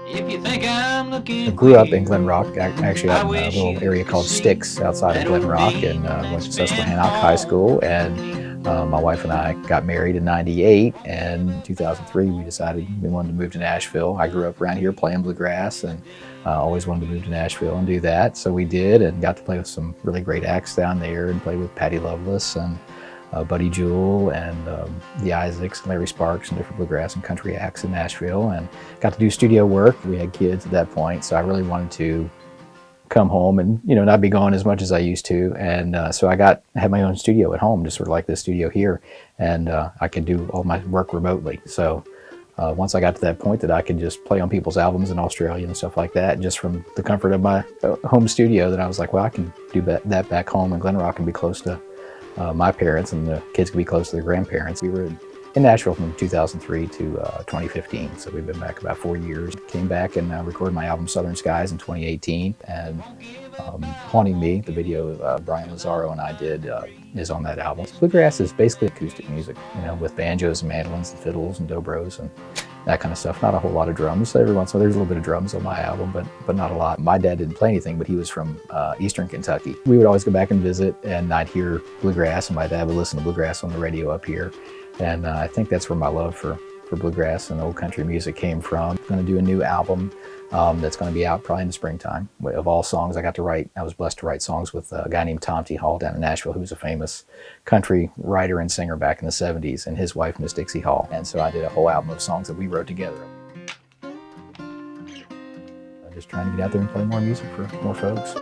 If you think I'm looking I grew up in queer, Glen Rock, actually I out in a wish little you area could called see Styx outside of that Glen old Rock, day and went we to spent Susquehannock High all School. And week. my wife and I got married in '98, and in 2003 we decided we wanted to move to Nashville. I grew up around here playing bluegrass, and always wanted to move to Nashville and do that. So we did, and got to play with some really great acts down there, and play with Patty Loveless and Buddy Jewell and the Isaacs and Larry Sparks and different bluegrass and country acts in Nashville, and got to do studio work. We had kids at that point, so I really wanted to come home and not be gone as much as I used to. And so had my own studio at home, just sort of like this studio here, and I could do all my work remotely. So once I got to that point that I could just play on people's albums in Australia and stuff like that, just from the comfort of my home studio, then I was like, well, I can do that back home in Glen Rock and be close to my parents, and the kids could be close to their grandparents. We were in Nashville from 2003 to 2015, so we've been back about 4 years. Came back and recorded my album Southern Skies in 2018, and Haunting Me, the video Brian Lazaro and I did, is on that album. Bluegrass is basically acoustic music, with banjos and mandolins and fiddles and dobros and that kind of stuff. Not a whole lot of drums. Every once in a while there's a little bit of drums on my album, but not a lot. My dad didn't play anything, but he was from Eastern Kentucky. We would always go back and visit, and I'd hear bluegrass, and my dad would listen to bluegrass on the radio up here. And I think that's where my love for bluegrass and old country music came from. I'm going to do a new album that's going to be out probably in the springtime. Of all songs I got to write, I was blessed to write songs with a guy named Tom T. Hall down in Nashville, who was a famous country writer and singer back in the 70s, and his wife, Miss Dixie Hall. And so I did a whole album of songs that we wrote together. I'm just trying to get out there and play more music for more folks.